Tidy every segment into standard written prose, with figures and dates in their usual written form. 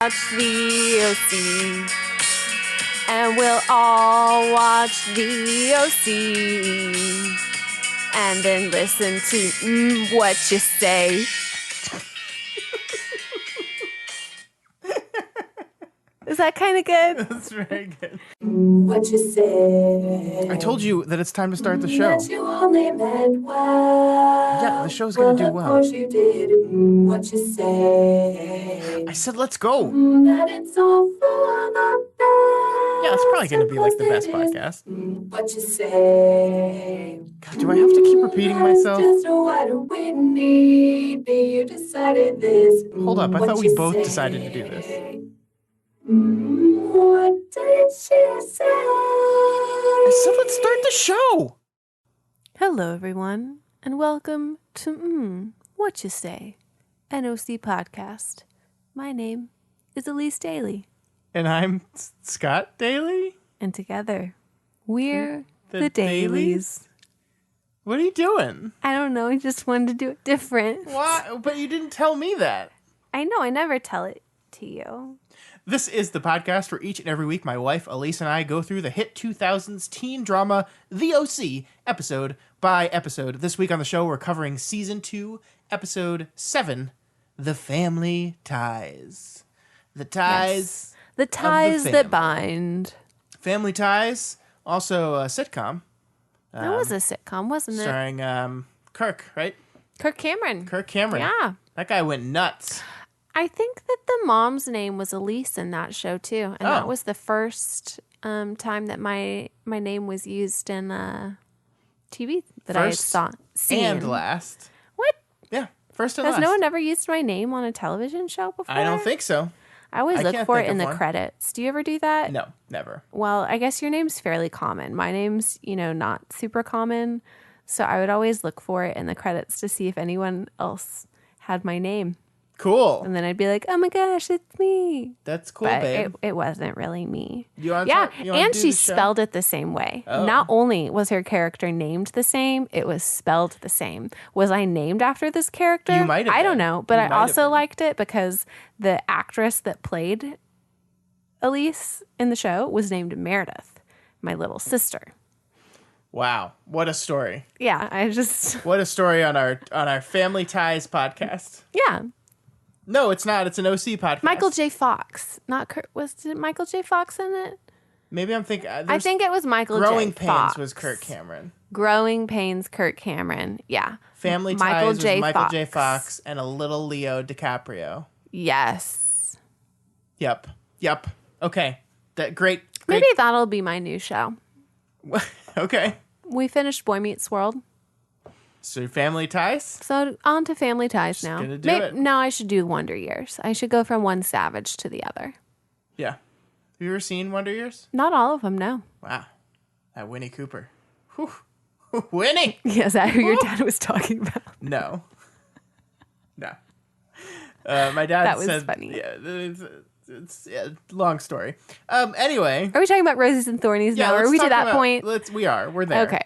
Watch the OC, and we'll all watch the OC, and then listen to what you say. Is that kind of good? That's very good. What you say? I told you that it's time to start the show. That you only meant well. Yeah, the show's gonna do Of well. course you did. What you say? I said let's go. That it's all for the best. Yeah, it's probably gonna be like the best podcast. What you say? God, do I have to keep repeating myself? Just what we need. You decided this. Hold up, I What thought we you both say? decided to do this. What did she say? I said let's start the show. Hello, everyone, and welcome to What You Say, NOC podcast. My name is Elyse Daly, And I'm Scott Daly. and together we're the Dailies? Dailies. What are you doing? I don't know, I just wanted to do it different. Why? But you didn't tell me that. I know, I never tell it to you. This is the podcast where each and every week my wife, Elyse, and I go through the hit 2000s teen drama, The OC, episode by episode. This week on the show, we're covering Season 2, Episode 7, The Family Ties. The ties. Yes. The ties family. that bind. Family Ties, also a sitcom. That was a sitcom, wasn't it? Starring Kirk, right? Kirk Cameron. Kirk Cameron. Yeah. That guy went nuts. I think that the mom's name was Elyse in that show too, and that was the first time that my name was used in TV that First I seen. And last. What? Yeah, first and Has last. no one ever used my name on a television show before? I don't think so. I always I look can't for think it in of the one. credits. Do you ever do that? No, never. Well, I guess your name's fairly common. My name's, not super common, so I would always look for it in the credits to see if anyone else had my name. Cool. And then I'd be like, oh my gosh, it's me. That's cool, But babe. it wasn't really me. You wanna Yeah, talk- you wanna and do she the show? spelled it the same way. Oh. Not only was her character named the same, it was spelled the same. Was I named after this character? You might have I don't been. know, but You I might have also been. liked it because the actress that played Elyse in the show was named Meredith, my little sister. Wow, what a story! Yeah, I just What a story on our Family Ties podcast. yeah. No, it's not. It's an OC podcast. Michael J. Fox, not Kurt. Was it Michael J. Fox in it? Maybe I'm thinking. I think it was Michael Growing J. Pains Fox. was Kirk Cameron. Growing Pains, Kirk Cameron. Yeah. Family Michael Ties J. was Michael Fox. J. Fox and a little Leo DiCaprio. Yes. Yep. Okay. That great. Maybe that'll be my new show. Okay. We finished Boy Meets World, So Family Ties. so on to Family Ties now. gonna do it. No, I should do Wonder Years. I should go from one savage to the other. Yeah. Have you ever seen Wonder Years? Not all of them, no. Wow. That Winnie Cooper. Whew. Winnie. Yeah, is that who your dad was talking about? No. No. My dad That was said, funny. Yeah, it's long story. Anyway. Are we talking about Rosies and Thornies now? Are we to that point? We're there. Okay.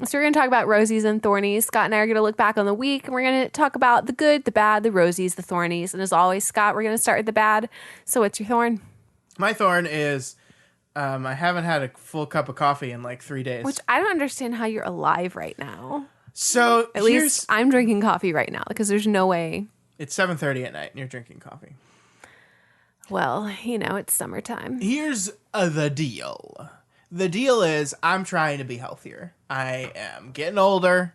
So we're going to talk about Rosies and Thornies. Scott and I are going to look back on the week, and we're going to talk about the good, the bad, the Rosies, the Thornies. And as always, Scott, we're going to start with the bad. So what's your thorn? My thorn is I haven't had a full cup of coffee in like 3 days. Which I don't understand how you're alive right now. So At least I'm drinking coffee right now because there's no way. it's 7:30 at night and you're drinking coffee. Well, it's summertime. Here's the deal. The deal is I'm trying to be healthier. I am getting older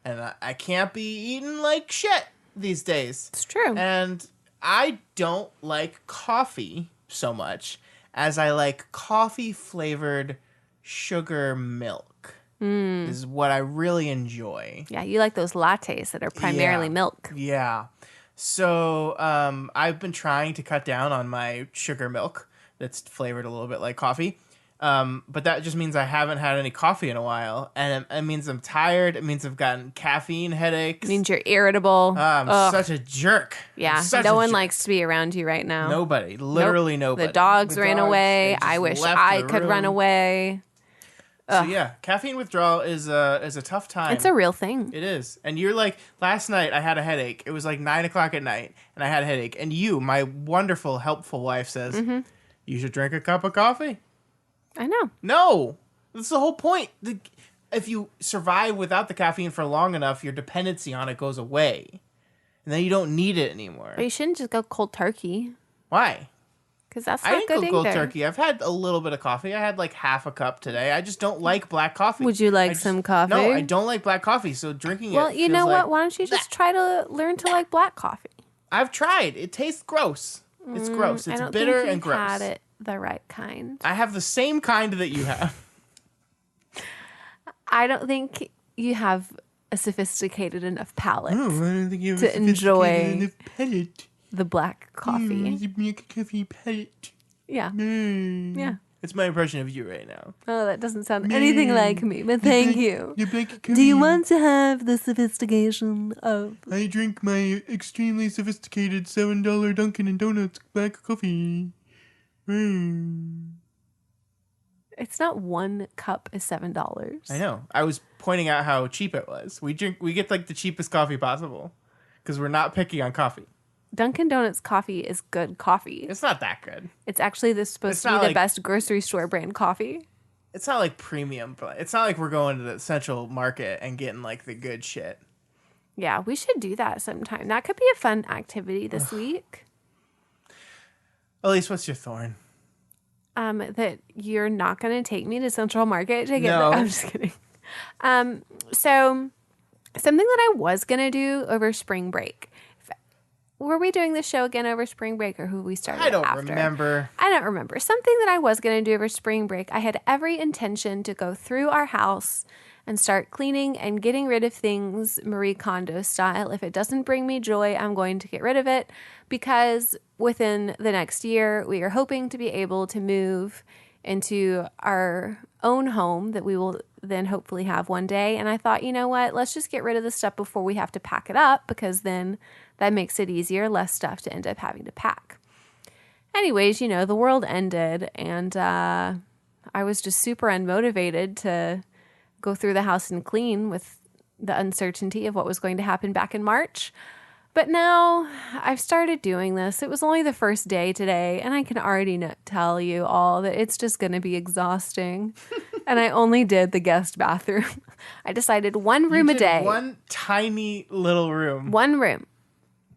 and I can't be eating like shit these days. It's true. And I don't like coffee so much as I like coffee flavored sugar milk. This is what I really enjoy. Yeah, you like those lattes that are primarily Yeah. milk. Yeah. So I've been trying to cut down on my sugar milk that's flavored a little bit like coffee. But that just means I haven't had any coffee in a while. And it means I'm tired. It means I've gotten caffeine headaches. It means you're irritable. I'm Ugh. such a jerk. Yeah, Such no a one jerk. likes to be around you right now. Nobody. Literally Nope. nobody. The dogs The ran dogs, away. they just I wish left I the could run room. away. So yeah, caffeine withdrawal is a tough time. It's a real thing. It is. And you're like, last night I had a headache. It was like 9:00 at night, and I had a headache. And you, my wonderful, helpful wife, says, you should drink a cup of coffee. I know. No. That's the whole point. If you survive without the caffeine for long enough, your dependency on it goes away. And then you don't need it anymore. But you shouldn't just go cold turkey. Why? Because that's I not didn't good go either. cold turkey. I've had a little bit of coffee. I had like half a cup today. I just don't like black coffee. Would you like some coffee? No, I don't like black coffee. So drinking it. Well, you know feels what? Why don't you just try to learn to like black coffee? I've tried. It tastes gross. It's gross. It's bitter and gross. I don't think you've had it the right kind. I have the same kind that you have. I don't think you have a sophisticated enough palate I don't think you have to enjoy palate. the black coffee. You make a coffee palate. Yeah. Yeah. It's my impression of you right now. Oh, that doesn't sound anything like me, but thank you. You make a coffee. Do you want to have the sophistication of... I drink my extremely sophisticated $7 Dunkin' and Donuts black coffee. It's not 1 cup is $7. I know. I was pointing out how cheap it was. We get like the cheapest coffee possible because we're not picky on coffee. Dunkin' Donuts coffee is good coffee. It's not that good. It's actually supposed to be the best grocery store brand coffee. It's not like premium, but it's not like we're going to the Central Market and getting like the good shit. Yeah, we should do that sometime. That could be a fun activity this week. Elyse, what's your thorn? That you're not going to take me to Central Market to get No. I'm just kidding. So something that I was going to do over spring break. Were we doing this show again over spring break, or who we started I don't after? remember. I don't remember. Something that I was going to do over spring break. I had every intention to go through our house and start cleaning and getting rid of things Marie Kondo style. If it doesn't bring me joy, I'm going to get rid of it, because within the next year, we are hoping to be able to move into our own home that we will then hopefully have one day. And I thought, you know what? Let's just get rid of the stuff before we have to pack it up, because then that makes it easier, less stuff to end up having to pack. Anyways, the world ended, and I was just super unmotivated to go through the house and clean with the uncertainty of what was going to happen back in March. But now I've started doing this. It was only the first day today, and I can already tell you all that it's just going to be exhausting. And I only did the guest bathroom. I decided one room a day. One tiny little room. One room.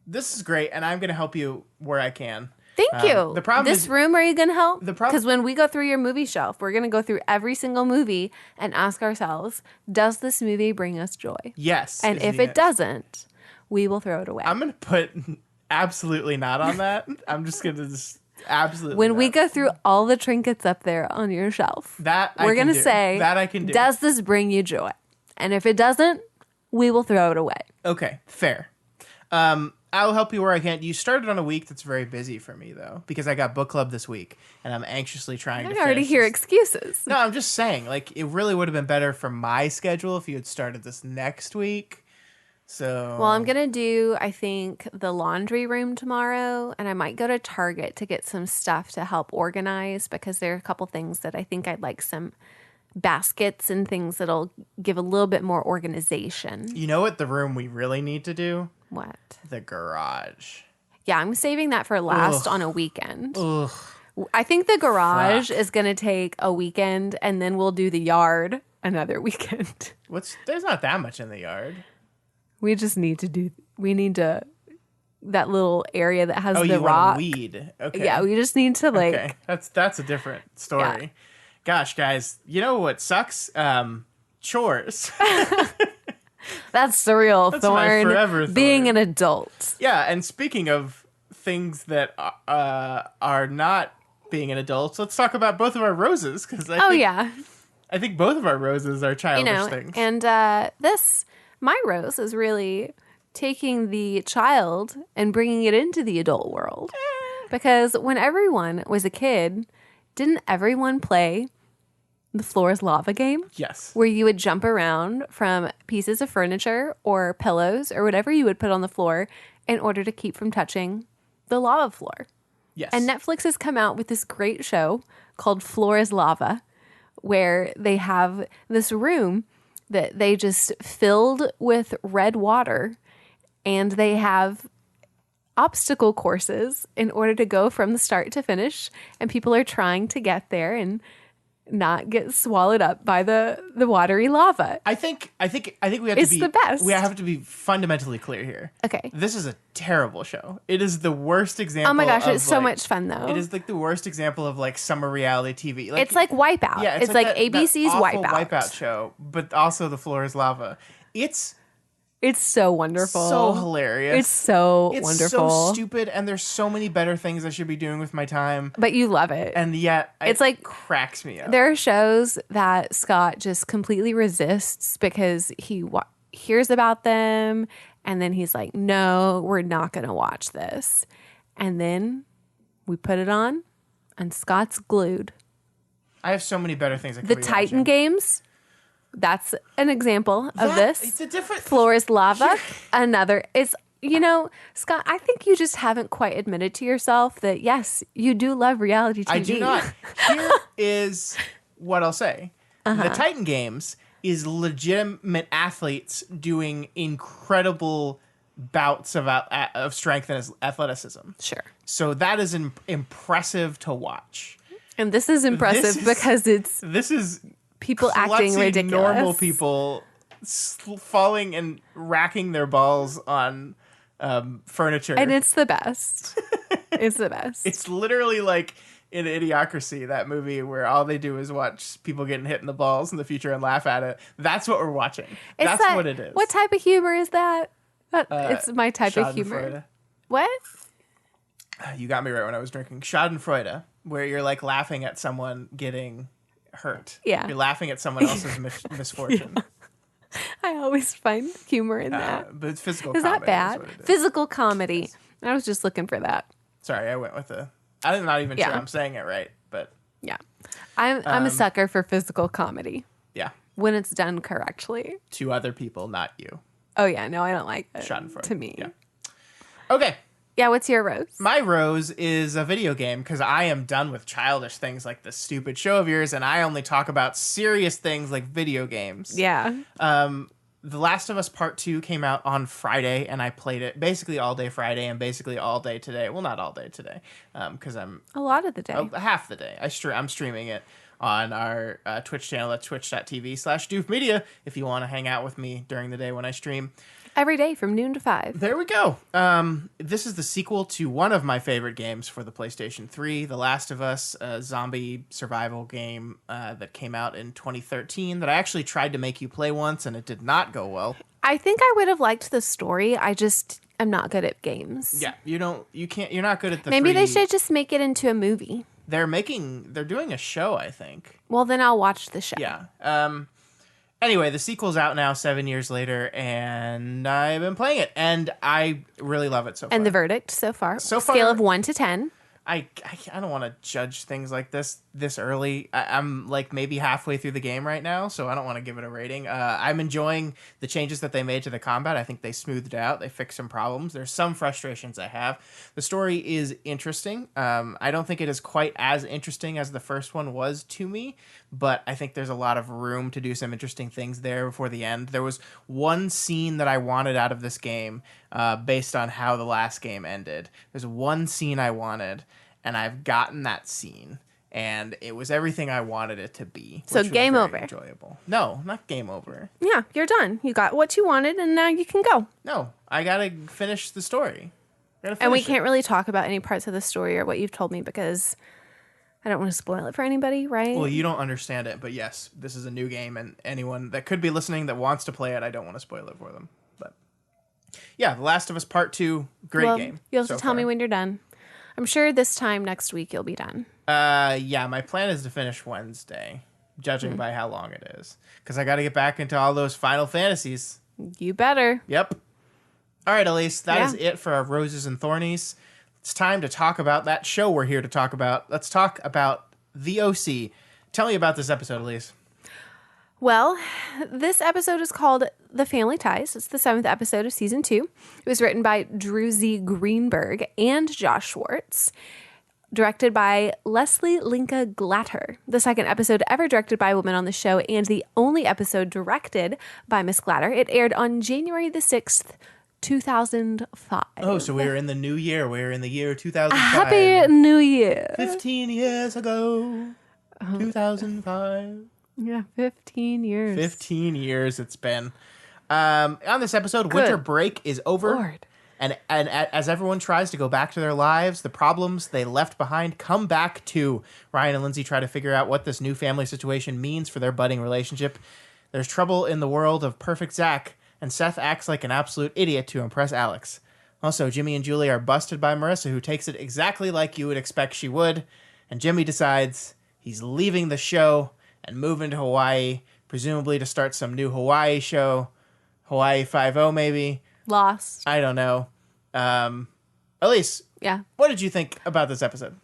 This is great, and I'm going to help you where I can. Thank you. The problem this is, room, are you going to help? The problem, because when we go through your movie shelf, we're going to go through every single movie and ask ourselves, does this movie bring us joy? Yes. And if it doesn't, we will throw it away. I'm going to put absolutely not on that. I'm just going to absolutely when not. we go through all the trinkets up there on your shelf, we're going to say, that I can do. Does this bring you joy? And if it doesn't, we will throw it away. Okay, fair. I'll help you where I can. You started on a week that's very busy for me, though, because I got book club this week, and I'm anxiously trying to finish. I already hear excuses. No, I'm just saying, like, it really would have been better for my schedule if you had started this next week. So, well, I'm going to do, I think, the laundry room tomorrow, and I might go to Target to get some stuff to help organize, because there are a couple things that I think I'd like some baskets and things that'll give a little bit more organization. You know what the room we really need to do? What? The garage. Yeah, I'm saving that for last on a weekend. Ugh. I think the garage is going to take a weekend, and then we'll do the yard another weekend. There's not that much in the yard. We just need to that little area that has the you rock. Want to weed. Okay. Yeah, we just need to Okay. That's a different story. Yeah. Gosh, guys, you know what sucks? Chores. That's the real That's thorn. my forever thorn. Being an adult. Yeah, and speaking of things that are not being an adult, let's talk about both of our roses, because I think both of our roses are childish things. And my rose is really taking the child and bringing it into the adult world. Because when everyone was a kid, didn't everyone play the floor is lava game? Yes. Where you would jump around from pieces of furniture or pillows or whatever you would put on the floor in order to keep from touching the lava floor. Yes. And Netflix has come out with this great show called Floor is Lava, where they have this room that they just filled with red water, and they have obstacle courses in order to go from the start to finish, and people are trying to get there and not get swallowed up by the watery lava. I think we have It's to be the best. We have to be fundamentally clear here. Okay. This is a terrible show. It is the worst example. Oh my gosh, of, it's so much fun though. It is like the worst example of like summer reality TV. It's like Wipeout. Yeah, it's like that ABC's awful Wipeout. Wipeout show, but also The Floor is Lava. It's so wonderful. so hilarious. It's so It's wonderful. so stupid, and there's so many better things I should be doing with my time. But you love it. And yet, It's it like- cracks me up. There are shows that Scott just completely resists because he hears about them, and then he's like, no, we're not going to watch this. And then we put it on, and Scott's glued. I have so many better things I could The be Titan watching. games, that's an example of this. It's a different... Floor is Lava, another. It's, Scott, I think you just haven't quite admitted to yourself that, yes, you do love reality TV. I do not. Here is what I'll say. The Titan Games is legitimate athletes doing incredible bouts of strength and athleticism. Sure. So that is impressive to watch. And this is impressive because it's This is people acting klutzy, ridiculous. normal people falling and racking their balls on furniture. And it's the best. It's the best. It's literally like in Idiocracy, that movie where all they do is watch people getting hit in the balls in the future and laugh at it. That's what we're watching. That's what it is. What type of humor is that? It's my type of humor. Schadenfreude. What? You got me right when I was drinking. Schadenfreude, where you're like laughing at someone getting hurt. Yeah. You're laughing at someone else's misfortune. I always find humor in that. But it's physical Is that comedy. bad? What it is. Physical comedy. I was just looking for that. Sorry, I went with I'm not even sure Yeah. I'm saying it right, but Yeah. I'm a sucker for physical comedy yeah. when it's done correctly. To other people, not you. Oh, yeah. No, I don't like it. Schadenfreude. To me. Yeah. Okay. Yeah, what's your rose? My rose is a video game because I am done with childish things like this stupid show of yours, and I only talk about serious things like video games. Yeah. The Last of Us Part 2 came out on Friday, and I played it basically all day Friday and basically all day today. Well, not all day today, because I'm A lot of the day. half the day. I'm streaming it on our Twitch channel at twitch.tv/doofmedia if you want to hang out with me during the day when I stream. Every day from noon to 5. There we go. This is the sequel to one of my favorite games for the PlayStation 3, The Last of Us, a zombie survival game that came out in 2013 that I actually tried to make you play once, and it did not go well. I think I would have liked the story. I just am not good at games. Yeah, you're not good at the Maybe they 3D. should just make it into a movie. They're doing a show, I think. Well, then I'll watch the show. Yeah. Anyway, the sequel's out now 7 years later, and I've been playing it, and I really love it so far. And the verdict so far? So far- Scale of 1 to 10. I don't want to judge things like this early. I'm like maybe halfway through the game right now, so I don't want to give it a rating. I'm enjoying the changes that they made to the combat. I think they smoothed it out. They fixed some problems. There's some frustrations I have. The story is interesting. I don't think it is quite as interesting as the first one was to me, but I think there's a lot of room to do some interesting things there before the end. There was one scene that I wanted out of this game based on how the last game ended. There's one scene I wanted, and I've gotten that scene, and it was everything I wanted it to be. So which was game very over. Enjoyable. No, not game over. Yeah, you're done. You got what you wanted, and now you can go. No, I gotta finish the story. And we can't really talk about any parts of the story or what you've told me because I don't want to spoil it for anybody, right? Well, you don't understand it, but yes, this is a new game, and anyone that could be listening that wants to play it, I don't want to spoil it for them. But yeah, The Last of Us Part 2, great game. You'll have so to tell me far. when you're done. I'm sure this time next week you'll be done. Yeah, my plan is to finish Wednesday, judging by how long it is. Because I got to get back into all those Final Fantasies. You better. Yep. All right, Elyse, that is Yeah. it for our Roses and Thornies. It's time to talk about that show we're here to talk about. Let's talk about The OC. Tell me about this episode, Elyse. Well, this episode is called The Family Ties. It's the 7th episode of season 2. It was written by Drew Z. Greenberg and Josh Schwartz. directed by Leslie Linka Glatter, the second episode ever directed by a woman on the show, and the only episode directed by Miss Glatter. It aired on January the 6th, 2005. Oh, so we're in the new year. We're in the year 2005. Happy New Year. 15 years ago. 2005. Yeah, 15 years. 15 years it's been. On this episode, winter break is over. Lord. And as everyone tries to go back to their lives, the problems they left behind come back too. Ryan and Lindsay try to figure out what this new family situation means for their budding relationship. There's trouble in the world of perfect Zach, and Seth acts like an absolute idiot to impress Alex. Also, Jimmy and Julie are busted by Marissa, who takes it exactly like you would expect she would, and Jimmy decides he's leaving the show and moving to Hawaii, presumably to start some new Hawaii show. Hawaii 5-0 maybe. Lost. I don't know. Elyse, Yeah. what did you think about this episode?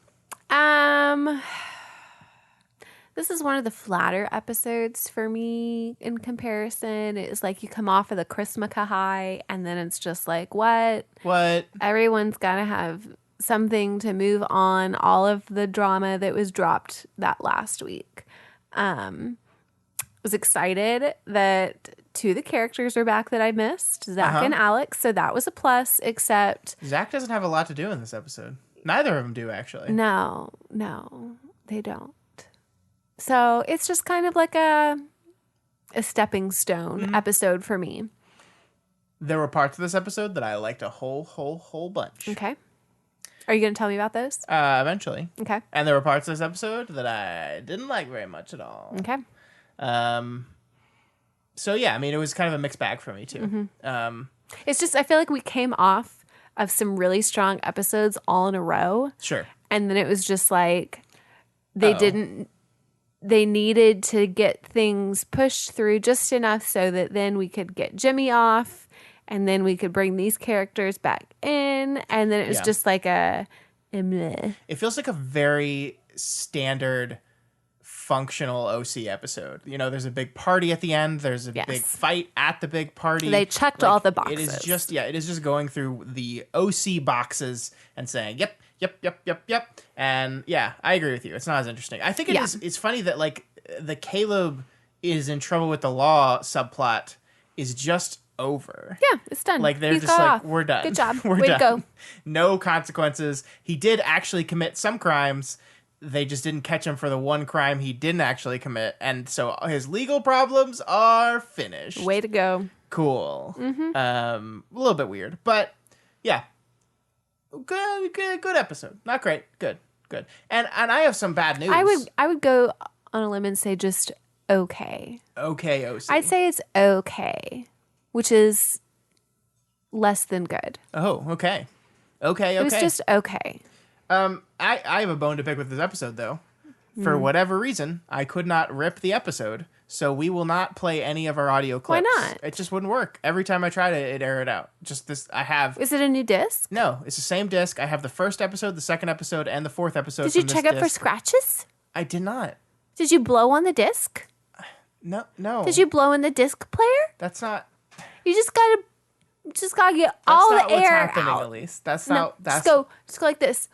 This is one of the flatter episodes for me in comparison. It's like you come off of the Chrismukkah high, and then it's just like, what? What? Everyone's got to have something to move on. All of the drama that was dropped that last week. Was excited that two of the characters are back that I missed, Zach and Alex. So that was a plus, except... Zach doesn't have a lot to do in this episode. Neither of them do, actually. No, they don't. So it's just kind of like a stepping stone episode for me. There were parts of this episode that I liked a whole bunch. Okay. Are you going to tell me about those? Eventually. Okay. And there were parts of this episode that I didn't like very much at all. Okay. So yeah, I mean, it was kind of a mixed bag for me too. It's just, I feel like we came off of some really strong episodes all in a row. Sure. And then it was just like, they needed to get things pushed through just enough so that then we could get Jimmy off, and then we could bring these characters back in. And then it was just like meh. It feels like a very standard functional OC episode. You know, there's a big party at the end. There's a big fight at the big party. They checked all the boxes. It is just going through the OC boxes and saying, yep. And yeah, I agree with you. It's not as interesting. I think it's funny that like the Caleb is in trouble with the law subplot is just over. Yeah, it's done. Like they're He's just like, off. we're done. Good job. We're Way done. to go. No consequences. He did actually commit some crimes. They just didn't catch him for the one crime he didn't actually commit. And so his legal problems are finished. Way to go. Cool. A little bit weird, but yeah. Good episode. Not great. Good. And I have some bad news. I would go on a limb and say just okay. Okay, OC. I'd say it's okay, which is less than good. Oh, okay. Okay. It was just okay. I have a bone to pick with this episode, though. For whatever reason, I could not rip the episode, so we will not play any of our audio clips. Why not? It just wouldn't work. Every time I tried it, it aired out. Just this, I have... Is it a new disc? No, it's the same disc. I have the first episode, the second episode, and the fourth episode. Did you check it for scratches? I did not. Did you blow on the disc? No. Did you blow in the disc player? That's not... You just gotta get all the air That's not what's happening, out. Elyse. That's No, not... That's... Just go like this.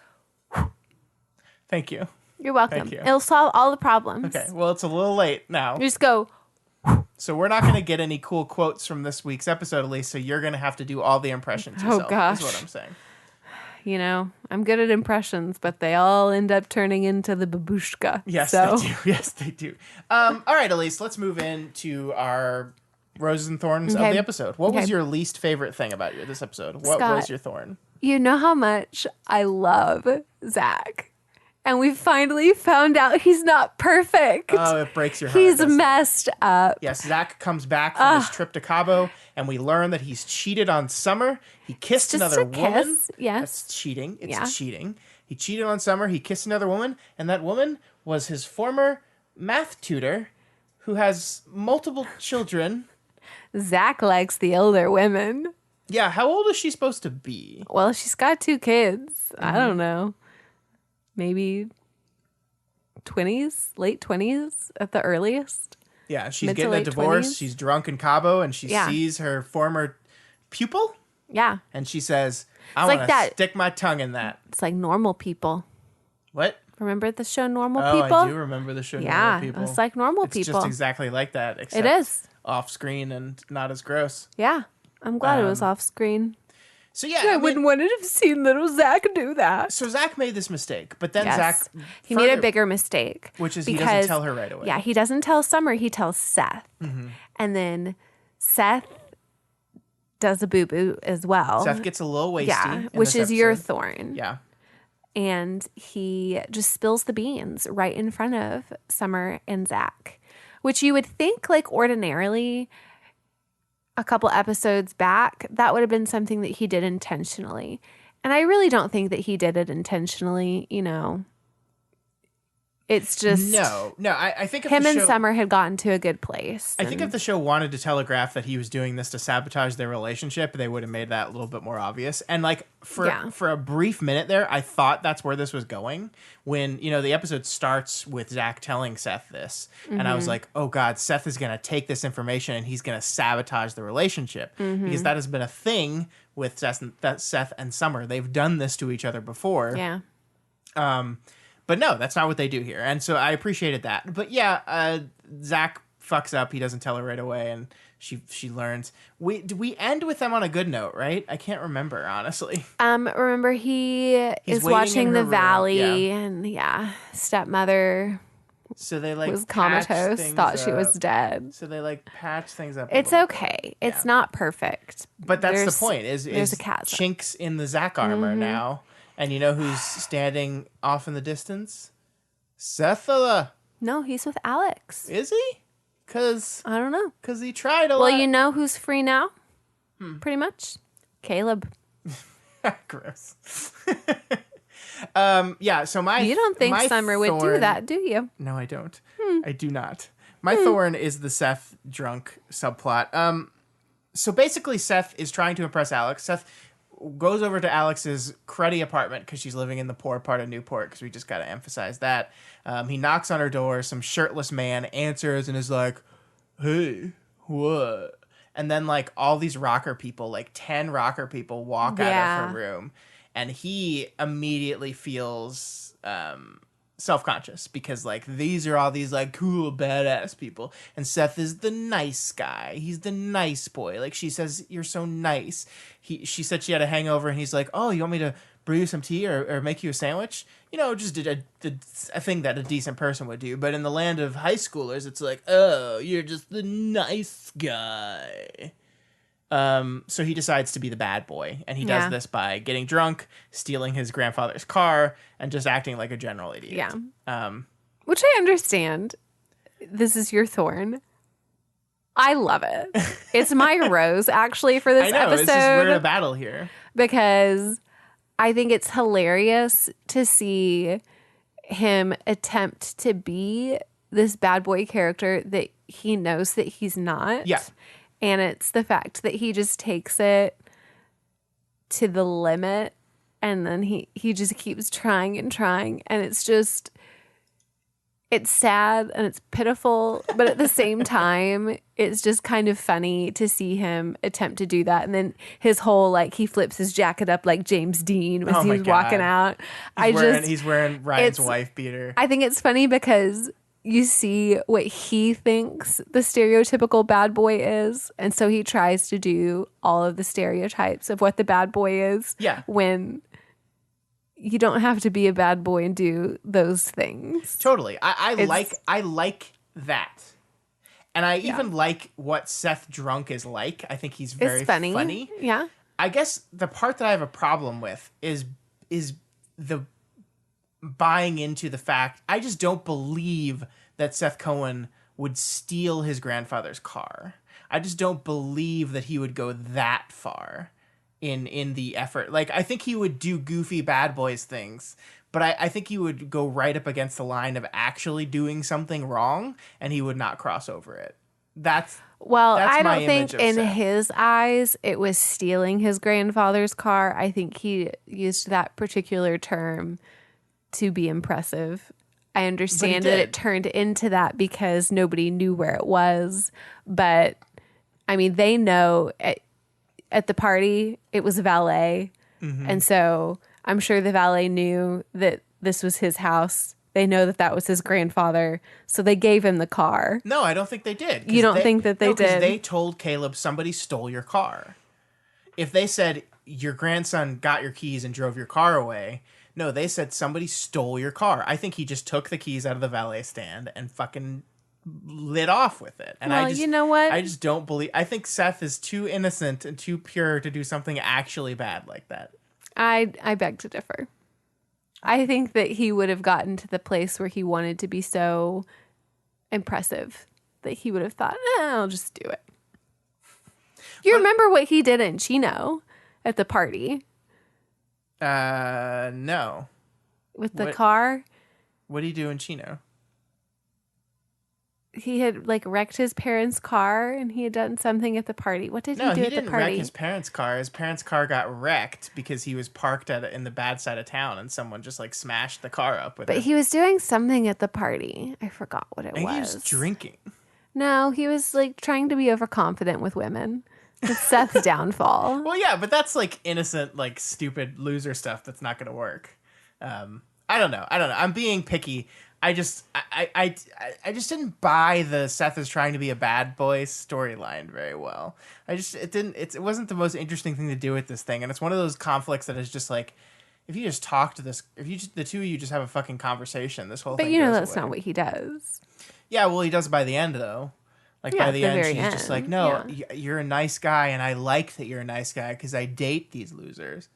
Thank you. You're welcome. Thank you. It'll solve all the problems. Okay, well, it's a little late now. You just go. So we're not going to get any cool quotes from this week's episode, Elyse, so you're going to have to do all the impressions yourself, gosh. is what I'm saying. You know, I'm good at impressions, but they all end up turning into the babushka. Yes, so. they do. Yes, they do. All right, Elyse, let's move into our roses and thorns of the episode. What was your least favorite thing about this episode? What was your thorn? You know how much I love Zach. And we finally found out he's not perfect. Oh, it breaks your heart. He's messed up. Yes, Zach comes back from his trip to Cabo, and we learn that he's cheated on Summer. He kissed another woman. Kiss. Yes. That's cheating. It's cheating. He cheated on Summer. He kissed another woman, and that woman was his former math tutor who has multiple children. Zach likes the older women. Yeah, how old is she supposed to be? Well, she's got 2 kids. I don't know. Maybe 20s, late 20s at the earliest. Yeah, she's Mid to getting a late divorce. 20s. She's drunk in Cabo, and she sees her former pupil, Yeah. and she says, I like want to that. stick my tongue in that. It's like normal people. What? Remember the show Normal Oh, People? I do remember the show Yeah, Normal People. it's like Normal It's People. just exactly like that, except It is. off screen and not as gross. Yeah, I'm glad it was off screen. So yeah, I wouldn't want to have seen little Zach do that. So Zach made this mistake, but then Yes. Zach He made a bigger mistake. which is he doesn't tell her right away. Yeah, he doesn't tell Summer, he tells Seth. And then Seth does a boo-boo as well. Seth gets a little wasty. Yeah, in which this is your episode. thorn. Yeah. And he just spills the beans right in front of Summer and Zach, which you would think, like, ordinarily a couple episodes back, that would have been something that he did intentionally. And I really don't think that he did it intentionally, you know. It's just No. I think if him the and show, Summer had gotten to a good place. I think if the show wanted to telegraph that he was doing this to sabotage their relationship, they would have made that a little bit more obvious. And like for a brief minute there, I thought that's where this was going. When, you know, the episode starts with Zach telling Seth this, and I was like, oh God, Seth is going to take this information and he's going to sabotage the relationship, because that has been a thing with Seth and Summer. They've done this to each other before. Yeah. But no, that's not what they do here. And so I appreciated that. But yeah, Zach fucks up. He doesn't tell her right away, and she learns. We end with them on a good note, right? I can't remember, honestly. Remember he is waiting watching in the her room, valley, yeah. and stepmother So they like was patch comatose, things thought she was up. dead. So they like patch things up. It's okay. It's not perfect. But that's There's- the point. Is a chasm. chinks in the Zach armor now, and you know who's standing off in the distance? Seth. No, he's with Alex. Is he? Because I don't know. he tried a Well, lot. you know who's free now? Pretty much. Caleb. Gross. Yeah, so You don't think my Summer would do thorn- that, do you? No, I don't. I do not. My thorn is the Seth drunk subplot. So basically Seth is trying to impress Alex. Seth goes over to Alex's cruddy apartment because she's living in the poor part of Newport, because we just got to emphasize that. He knocks on her door. Some shirtless man answers and is like, hey, what? And then like all these rocker people, like 10 rocker people walk out of her room. And he immediately feels self-conscious because like these are all these like cool badass people, and Seth is the nice guy. He's the nice boy. Like she says, you're so nice. She said she had a hangover, and he's like, oh, you want me to brew you some tea or make you a sandwich? You know, just did a thing that a decent person would do. But in the land of high schoolers, it's like, oh, you're just the nice guy. So he decides to be the bad boy, and he does this by getting drunk, stealing his grandfather's car, and just acting like a general idiot. Yeah. Which I understand. This is your thorn. I love it. It's my rose, actually, for this I know, episode. it's just we're in a battle here. Because I think it's hilarious to see him attempt to be this bad boy character that he knows that he's not. Yeah. And it's the fact that he just takes it to the limit, and then he just keeps trying and trying. And it's just, it's sad and it's pitiful, but at the same time, it's just kind of funny to see him attempt to do that. And then his whole, like, he flips his jacket up like James Dean as he was walking out. He's wearing Ryan's wife beater. I think it's funny because you see what he thinks the stereotypical bad boy is. And so he tries to do all of the stereotypes of what the bad boy is. Yeah. When you don't have to be a bad boy and do those things. Totally. I like that. And I even like what Seth drunk is like. I think he's very It's funny. Yeah. I guess the part that I have a problem with is the buying into the fact. I just don't believe that Seth Cohen would steal his grandfather's car. I just don't believe that he would go that far in the effort. Like, I think he would do goofy bad boys things, but I think he would go right up against the line of actually doing something wrong, and he would not cross over it. That's I my don't think image of in Seth. his eyes it was stealing his grandfather's car. I think he used that particular term to be impressive. I understand that did. it turned into that because nobody knew where it was. But, I mean, they know at the party it was a valet. Mm-hmm. And so I'm sure the valet knew that this was his house. They know that that was his grandfather. So they gave him the car. No, I don't think they did. You don't think that they did? Because they told Caleb somebody stole your car. If they said your grandson got your keys and drove your car away, no, they said somebody stole your car. I think he just took the keys out of the valet stand and fucking lit off with it. And Well, you know what? I just don't believe. I think Seth is too innocent and too pure to do something actually bad like that. I beg to differ. I think that he would have gotten to the place where he wanted to be so impressive that he would have thought, I'll just do it. You remember what he did in Chino at the party? No. With the car? What did he do in Chino? He had like wrecked his parents' car and he had done something at the party. What did he do at the party? No, he didn't wreck his parents' car. His parents' car got wrecked because he was parked in the bad side of town and someone just like smashed the car up with it. But he was doing something at the party. I forgot what it I think was. he was drinking. No, he was like trying to be overconfident with women. It's Seth's downfall. Well, yeah, but that's like innocent, like stupid loser stuff that's not going to work. I don't know. I'm being picky. I just didn't buy the Seth is trying to be a bad boy storyline very well. It wasn't the most interesting thing to do with this thing, and it's one of those conflicts that is just like, if you just talk to this, the two of you just have a fucking conversation, this whole thing. But you know goes that's away. not what he does. Yeah, well, he does by the end though. Like Yeah, by the at the end, very she's just like, no, yeah. you're a nice guy, and I like that you're a nice guy because I date these losers.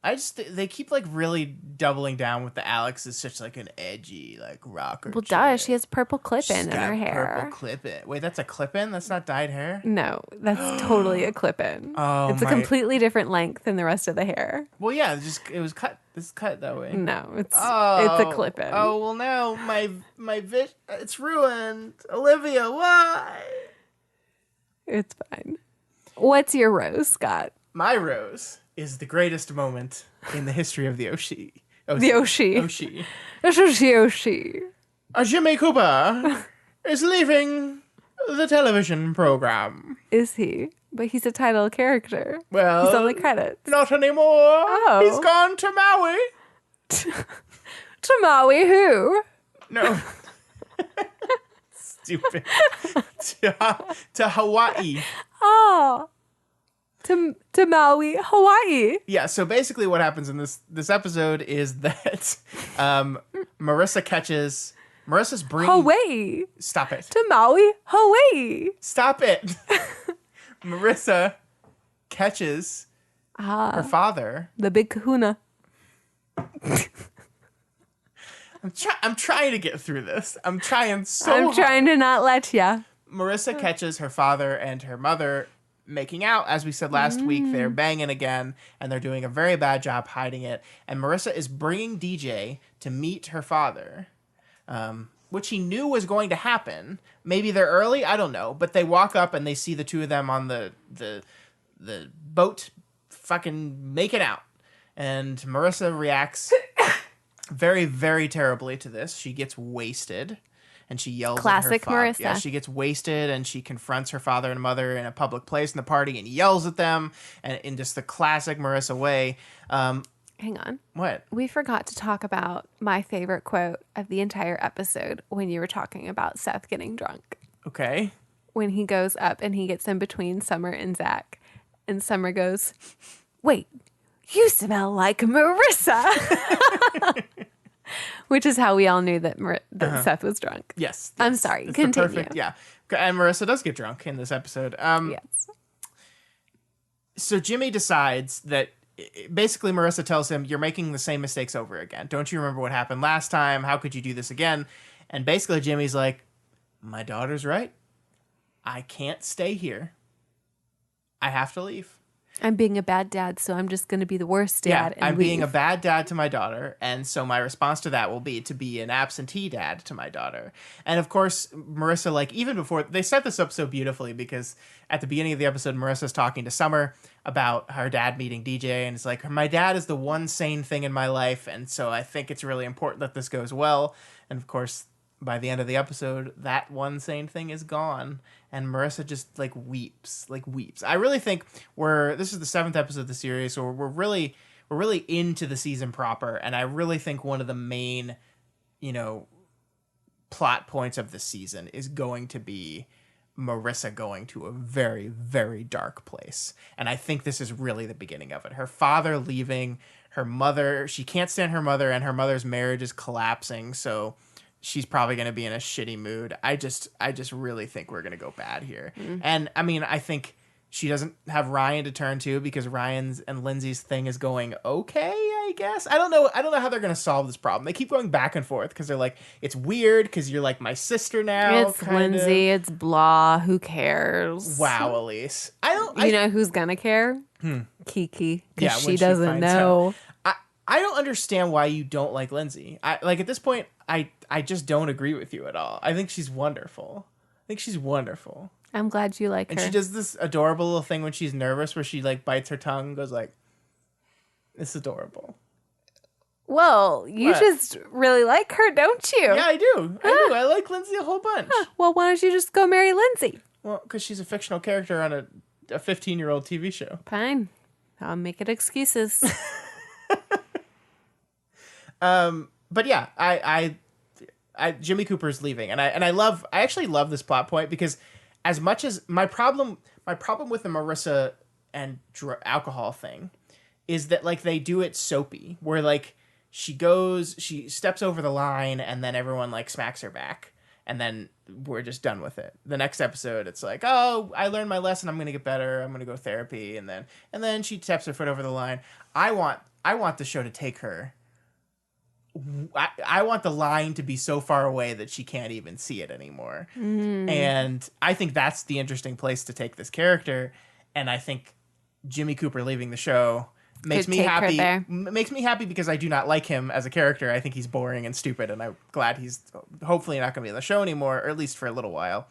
They keep like really doubling down with the Alex is such like an edgy like rocker. Well, chick. duh, she has purple She's clip-in in got her hair. Purple clip-in. Wait, that's a clip-in? That's not dyed hair? No, that's totally a clip-in. Oh, it's a completely different length than the rest of the hair. Well, yeah, it was cut. It's cut that way. No, it's a clip-in. Oh well, now my it's ruined. Olivia, why? It's fine. What's your rose, Scott? My rose is the greatest moment in the history of the Oshi. The Oshi. Oshi. Oshi. Jimmy Cooper is leaving the television program. Is he? But he's a title character. Well, he's on the credits. Not anymore. Oh. He's gone to Maui. To Maui who? No. Stupid. to Hawaii. Oh. To Maui, Hawaii. Yeah, so basically what happens in this episode is that Marissa's bringing... Hawaii. Stop it. To Maui, Hawaii. Stop it. Marissa catches her father. The big kahuna. I'm trying to get through this. I'm trying so I'm hard. trying to not let ya. Marissa catches her father and her mother making out. As we said last week, they're banging again, and they're doing a very bad job hiding it. And Marissa is bringing DJ to meet her father, which he knew was going to happen. Maybe they're early, I don't know. But they walk up and they see the two of them on the boat fucking making out. And Marissa reacts very, very terribly to this. She gets wasted. And she yells Classic at her father. Marissa. Yeah, she gets wasted and she confronts her father and mother in a public place in the party and yells at them and in just the classic Marissa way. Hang on. What? We forgot to talk about my favorite quote of the entire episode when you were talking about Seth getting drunk. Okay. When he goes up and he gets in between Summer and Zach. And Summer goes, "Wait, you smell like Marissa." Which is how we all knew that Seth was drunk. Yes. I'm sorry. It's Continue. the perfect, yeah. And Marissa does get drunk in this episode. Yes. So Jimmy decides that basically Marissa tells him, you're making the same mistakes over again. Don't you remember what happened last time? How could you do this again? And basically Jimmy's like, my daughter's right. I can't stay here. I have to leave. I'm being a bad dad, so I'm just going to be the worst dad. Yeah, I'm being a bad dad to my daughter, and so my response to that will be to be an absentee dad to my daughter. And of course, Marissa, like, even before, they set this up so beautifully because at the beginning of the episode, Marissa's talking to Summer about her dad meeting DJ, and it's like, my dad is the one sane thing in my life, and so I think it's really important that this goes well. And of course, by the end of the episode, that one sane thing is gone. And Marissa just weeps. I really think this is the 7th episode of the series, so we're really into the season proper, and I really think one of the main, plot points of the season is going to be Marissa going to a very, very dark place. And I think this is really the beginning of it. Her father leaving, her mother, she can't stand her mother, and her mother's marriage is collapsing, so she's probably going to be in a shitty mood. I just really think we're going to go bad here. And I mean, I think she doesn't have Ryan to turn to because Ryan's and Lindsay's thing is going okay, I guess. I don't know how they're going to solve this problem. They keep going back and forth because they're like, it's weird because you're like my sister now. It's Lindsay. It's blah. Who cares? Wow, Elise. You know who's gonna care? Kiki, because when she doesn't finds know. I don't understand why you don't like Lindsay. At this point, I just don't agree with you at all. I think she's wonderful. I'm glad you like her. And she does this adorable little thing when she's nervous where she like bites her tongue and goes like, it's adorable. Well, you just really like her, don't you? Yeah, I do. I like Lindsay a whole bunch. Well, why don't you just go marry Lindsay? Well, because she's a fictional character on a 15-year-old TV show. Fine. I'll make it excuses. But yeah, I Jimmy Cooper's leaving, and I actually love this plot point because as much as my problem with the Marissa and alcohol thing is that like they do it soapy, where like she steps over the line and then everyone like smacks her back and then we're just done with it. The next episode it's like, oh, I learned my lesson, I'm gonna get better, I'm gonna go to therapy, and then she steps her foot over the line. I want the show to take her. I want the line to be so far away that she can't even see it anymore. And I think that's the interesting place to take this character. And I think Jimmy Cooper leaving the show makes me happy. Makes me happy because I do not like him as a character. I think he's boring and stupid, and I'm glad he's hopefully not going to be on the show anymore, or at least for a little while.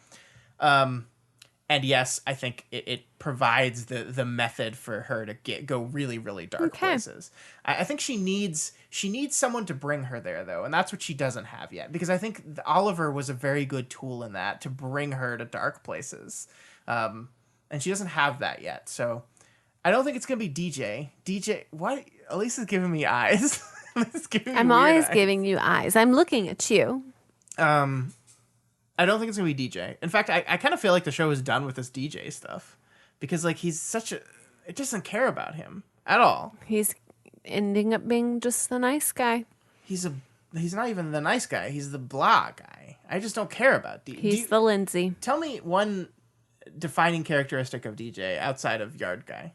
And yes, I think it provides the method for her to go really, really dark places. I think she needs someone to bring her there, though, and that's what she doesn't have yet. Because I think Oliver was a very good tool in that, to bring her to dark places. And she doesn't have that yet. So I don't think it's going to be DJ. DJ, what? Elyse is giving me eyes. I'm always giving you eyes. I'm looking at you. I don't think it's going to be DJ. In fact, I kind of feel like the show is done with this DJ stuff. Because, like, it doesn't care about him at all. He's ending up being just the nice guy. He's not even the nice guy. He's the blah guy. I just don't care about DJ. He's the Lindsay. Tell me one defining characteristic of DJ outside of Yard Guy.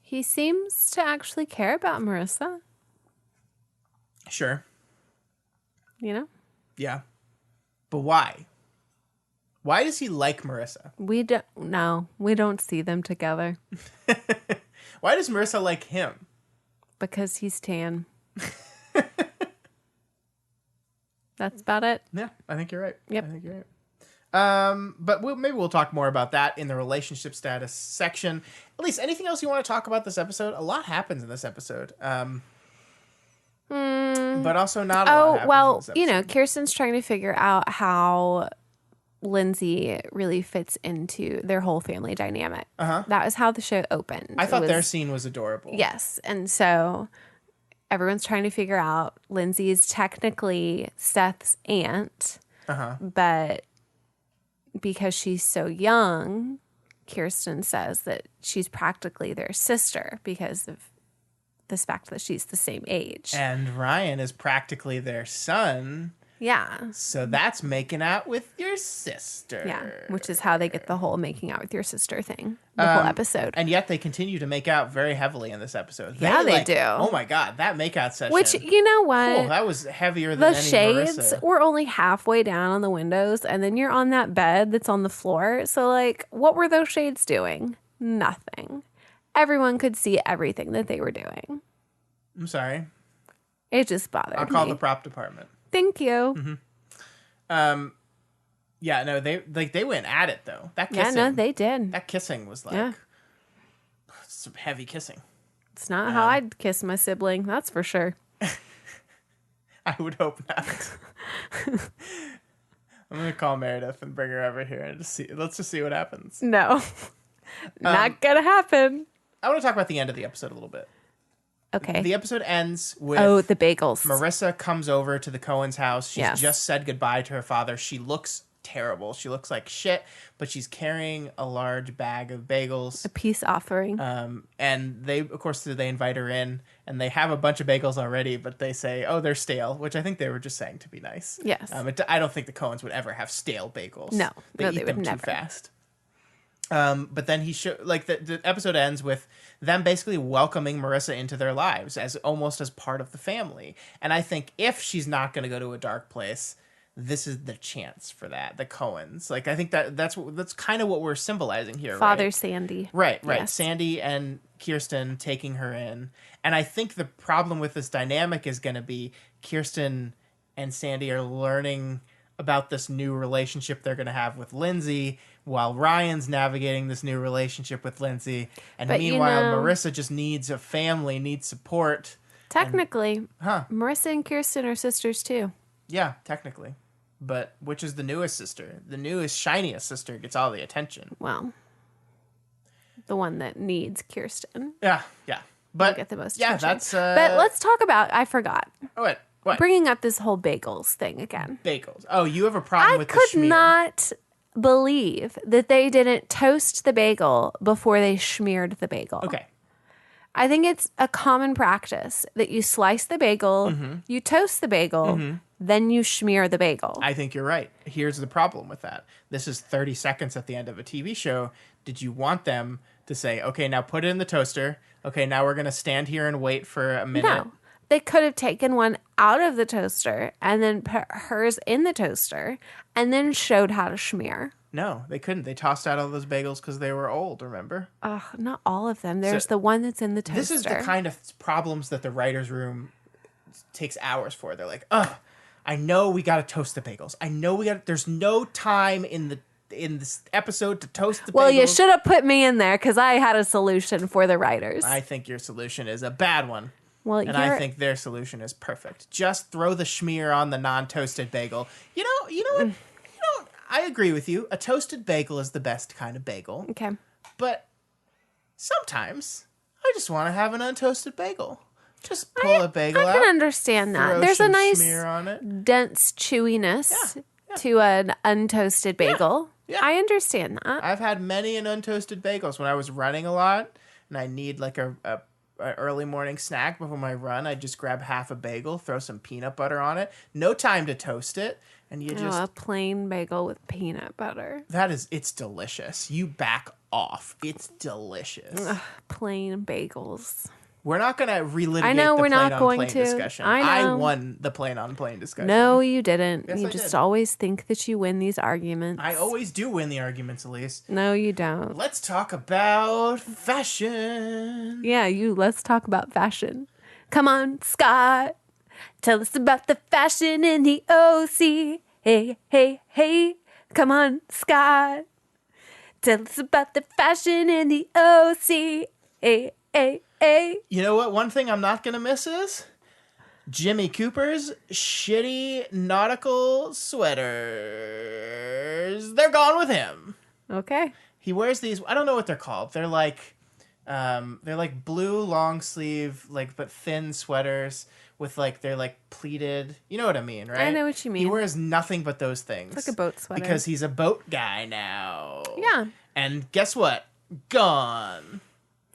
He seems to actually care about Marissa. Sure. You know? Yeah. But why? Why does he like Marissa? We don't see them together. Why does Marissa like him? Because he's tan. That's about it. Yeah, I think you're right. Yep. I think you're right. But maybe we'll talk more about that in the relationship status section. Elyse, anything else you want to talk about this episode? A lot happens in this episode. But also not a lot happens in this episode. Kirsten's trying to figure out how Lindsay really fits into their whole family dynamic. Uh-huh. That was how the show opened. I thought their scene was adorable. Yes. And so everyone's trying to figure out Lindsay's technically Seth's aunt. Uh-huh. But because she's so young, Kirsten says that she's practically their sister because of the fact that she's the same age. And Ryan is practically their son. Yeah. So that's making out with your sister. Yeah, which is how they get the whole making out with your sister thing, the whole episode. And yet they continue to make out very heavily in this episode. They do. Oh my God, that makeout session. Which, you know what? Cool, that was heavier than the any shades Marissa. were only halfway down on the windows, and then you're on that bed that's on the floor. So, like, what were those shades doing? Nothing. Everyone could see everything that they were doing. I'm sorry. It just bothered me. I'll call the prop department. Thank you. Mm-hmm. Yeah, no, they went at it though. That kissing, yeah, no, they did. That kissing was like some heavy kissing. It's not how I'd kiss my sibling, that's for sure. I would hope not. I'm gonna call Meredith and bring her over here and let's just see what happens. No, not gonna happen. I want to talk about the end of the episode a little bit. Okay. The episode ends with the bagels. Marissa comes over to the Coens' house. She's Yes. just said goodbye to her father. She looks terrible. She looks like shit, but she's carrying a large bag of bagels. A peace offering. And they, of course, they invite her in, and they have a bunch of bagels already, but they say, oh, they're stale, which I think they were just saying to be nice. Yes. I don't think the Coens would ever have stale bagels. No. They eat they them would too never. fast. But then the episode ends with them basically welcoming Marissa into their lives as almost as part of the family. And I think if she's not going to go to a dark place, this is the chance for that. The Coens, like, I think that's kind of what we're symbolizing here. Father right? Sandy. Right. Yes. Sandy and Kirsten taking her in. And I think the problem with this dynamic is going to be Kirsten and Sandy are learning about this new relationship they're going to have with Lindsay, while Ryan's navigating this new relationship with Lindsay. And But, meanwhile, Marissa just needs a family, needs support. Technically, Marissa and Kirsten are sisters too. Yeah, technically. But which is the newest sister? The newest, shiniest sister gets all the attention. Well, the one that needs Kirsten. Yeah. But Will get the most yeah, attention. that's... But let's talk about, I forgot. Oh, wait. What? Bringing up this whole bagels thing again. Bagels. Oh, you have a problem I with the could schmear. not believe that they didn't toast the bagel before they smeared the bagel. Okay. I think it's a common practice that you slice the bagel, you toast the bagel, then you smear the bagel. I think you're right. Here's the problem with that. This is 30 seconds at the end of a TV show. Did you want them to say, okay, now put it in the toaster. Okay, now we're going to stand here and wait for a minute. No. They could have taken one out of the toaster and then put hers in the toaster and then showed how to smear. No, they couldn't. They tossed out all those bagels because they were old, remember? Ugh, not all of them. There's the one that's in the toaster. This is the kind of problems that the writer's room takes hours for. They're like, I know we got to toast the bagels. I know there's no time in this episode to toast the bagels. Well, you should have put me in there because I had a solution for the writers. I think your solution is a bad one. Well, and I think their solution is perfect. Just throw the schmear on the non-toasted bagel. You know what? I agree with you. A toasted bagel is the best kind of bagel. Okay. But sometimes I just want to have an untoasted bagel. Just pull a bagel out. I can understand that. throw There's a some nice schmear on it. dense chewiness Yeah. to an untoasted bagel. Yeah. I understand that. I've had many an untoasted bagels when I was running a lot and I need like a early morning snack before my run. I just grab half a bagel, throw some peanut butter on it. No time to toast it. And you just... a plain bagel with peanut butter. It's delicious. You back off. It's delicious. Plain bagels. We're not going to relitigate I know the we're not going plane-on-plane to. discussion. I know. won the plane-on-plane discussion. No, you didn't. Yes, you I just did. always think that you win these arguments. I always do win the arguments, Elyse. No, you don't. Let's talk about fashion. Yeah, let's talk about fashion. Come on, Scott. Tell us about the fashion in the OC. Hey, hey, hey. Come on, Scott. Tell us about the fashion in the OC. Hey, hey, hey. You know what? One thing I'm not going to miss is Jimmy Cooper's shitty nautical sweaters. They're gone with him. Okay. He wears these. I don't know what they're called. They're like blue long sleeve, but thin sweaters with they're pleated. You know what I mean, right? I know what you mean. He wears nothing but those things. It's like a boat sweater. Because he's a boat guy now. Yeah. And guess what? Gone.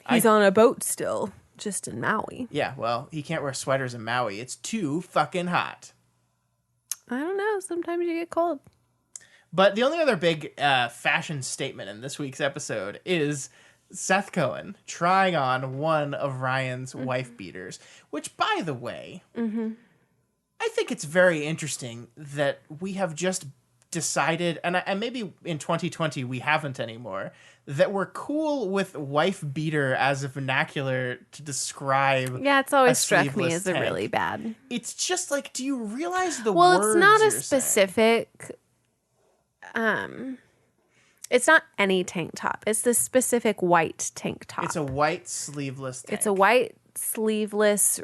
He's on a boat still, just in Maui. Yeah, well, he can't wear sweaters in Maui. It's too fucking hot. I don't know. Sometimes you get cold. But the only other big fashion statement in this week's episode is Seth Cohen trying on one of Ryan's wife beaters, which, by the way, I think it's very interesting that we have just decided, and maybe in 2020 we haven't anymore, that we're cool with wife beater as a vernacular to describe. Yeah, it's always a struck me sleeveless as a tank. really bad. It's just do you realize the Well, words it's not a you're saying? specific. It's not any tank top. It's the specific white tank top. It's a white sleeveless tank. It's a white sleeveless,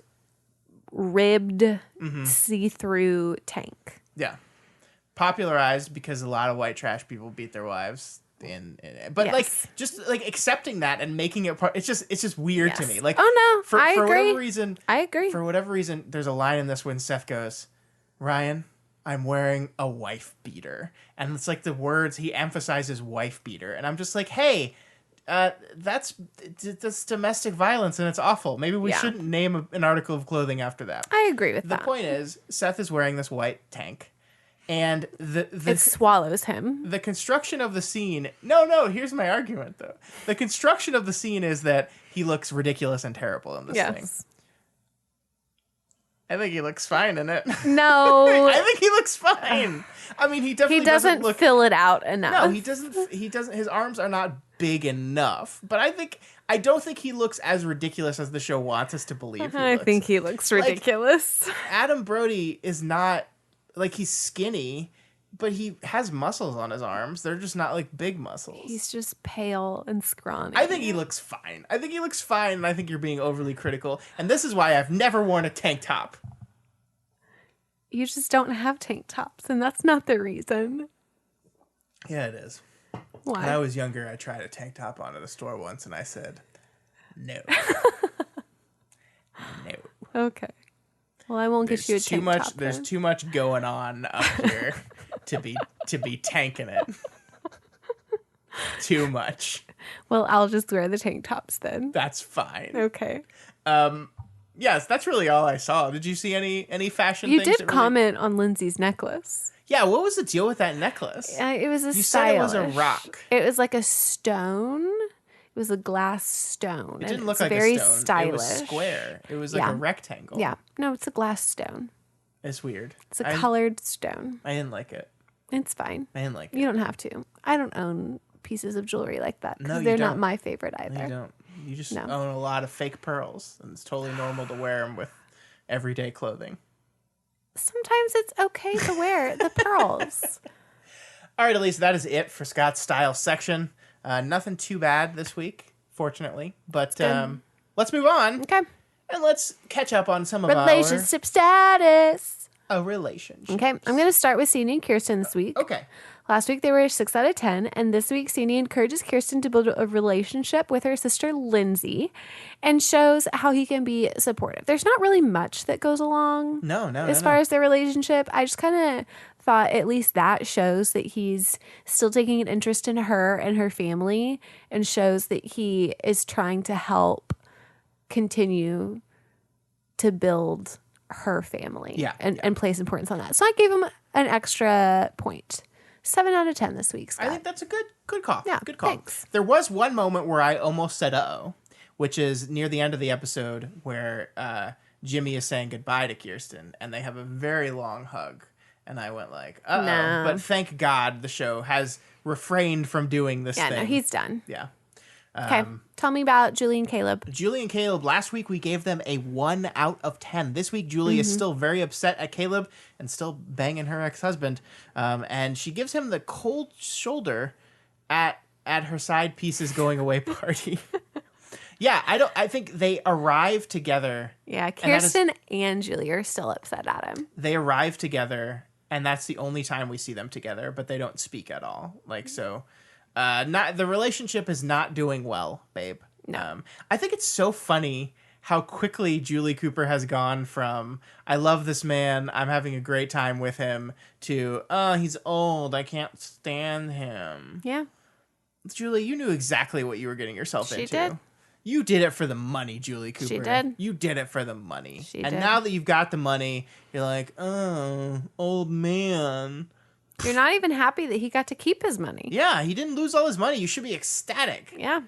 ribbed, see-through tank. Yeah. Popularized because a lot of white trash people beat their wives. but Yes. like just like accepting that and making it part, it's just weird to Yes. me. Like, Oh, no, I for agree. whatever reason, I agree. For whatever reason, there's a line in this when Seth goes, "Ryan, I'm wearing a wife beater," and it's like the words he emphasizes wife beater, and I'm just like, hey. That's domestic violence and it's awful. Maybe we shouldn't name an article of clothing after that. I agree with that. The point is, Seth is wearing this white tank, and it swallows him. the construction of the scene. No. Here's my argument, though. The construction of the scene is that he looks ridiculous and terrible in this thing. I think he looks fine in it. No, I think he looks fine. I mean, he definitely doesn't look, fill it out enough. No, he doesn't. He doesn't. His arms are not big enough. But I don't think he looks as ridiculous as the show wants us to believe. I think he looks ridiculous. Like, Adam Brody is not like he's skinny, but he has muscles on his arms. They're just not like big muscles. He's just pale and scrawny. I think he looks fine. And I think you're being overly critical. And this is why I've never worn a tank top. You just don't have tank tops, and that's not the reason. Yeah, it is. Why? When I was younger, I tried a tank top on at a store once, and I said, no. No. Okay. Well, I won't get you a tank top. There's then. too much going on up here to be tanking it. Too much. Well, I'll just wear the tank tops then. That's fine. Okay. Yes, that's really all I saw. Did you see any fashion You things? did comment on Lindsay's necklace. Yeah, what was the deal with that necklace? It was You said it was a rock. It was like a stone. It was a glass stone. It didn't look it's like very a stone. stylish. It was square. It was like a rectangle. Yeah. No, it's a glass stone. It's weird. It's a colored stone. I didn't like it. It's fine. I didn't like it. You don't have to. I don't own pieces of jewelry like that because No, you they're don't. not my favorite either. No, you don't. You just No. own a lot of fake pearls, and it's totally normal to wear them with everyday clothing. Sometimes it's okay to wear the pearls. All right, Elyse, that is it for Scott's style section. Nothing too bad this week, fortunately. But let's move on. Okay. And let's catch up on some of Relationship status. our relationship. Okay. I'm going to start with Sandy and Kirsten this week. Okay. Last week they were 6 out of 10, and this week Sandy encourages Kirsten to build a relationship with her sister Lindsay and shows how he can be supportive. There's not really much that goes along as far as their relationship. I just kind of thought at least that shows that he's still taking an interest in her and her family and shows that he is trying to help continue to build her family and place importance on that. So I gave him an extra point. 7 out of 10 this week, Scott. I think that's a good call. Yeah, good call. thanks. There was one moment where I almost said uh-oh, which is near the end of the episode where Jimmy is saying goodbye to Kirsten, and they have a very long hug. And I went like, uh-oh. No. But thank God the show has refrained from doing this thing. Yeah, no, he's done. Yeah. Okay, tell me about Julie and Caleb. Julie and Caleb, last week we gave them a 1 out of 10. This week, Julie is still very upset at Caleb and still banging her ex-husband. And she gives him the cold shoulder at her side piece's going away party. Yeah, I think they arrive together. Yeah, Kirsten and Julie are still upset at him. They arrive together, and that's the only time we see them together, but they don't speak at all. Like, so... not the relationship is not doing well, babe. No. I think it's so funny how quickly Julie Cooper has gone from I love this man, I'm having a great time with him to he's old, I can't stand him. Yeah. Julie, you knew exactly what you were getting yourself into. She did. You did it for the money, Julie Cooper. She did. You did it for the money. She and did. now that you've got the money, you're like, oh, old man. You're not even happy that he got to keep his money. Yeah, he didn't lose all his money. You should be ecstatic. Yeah.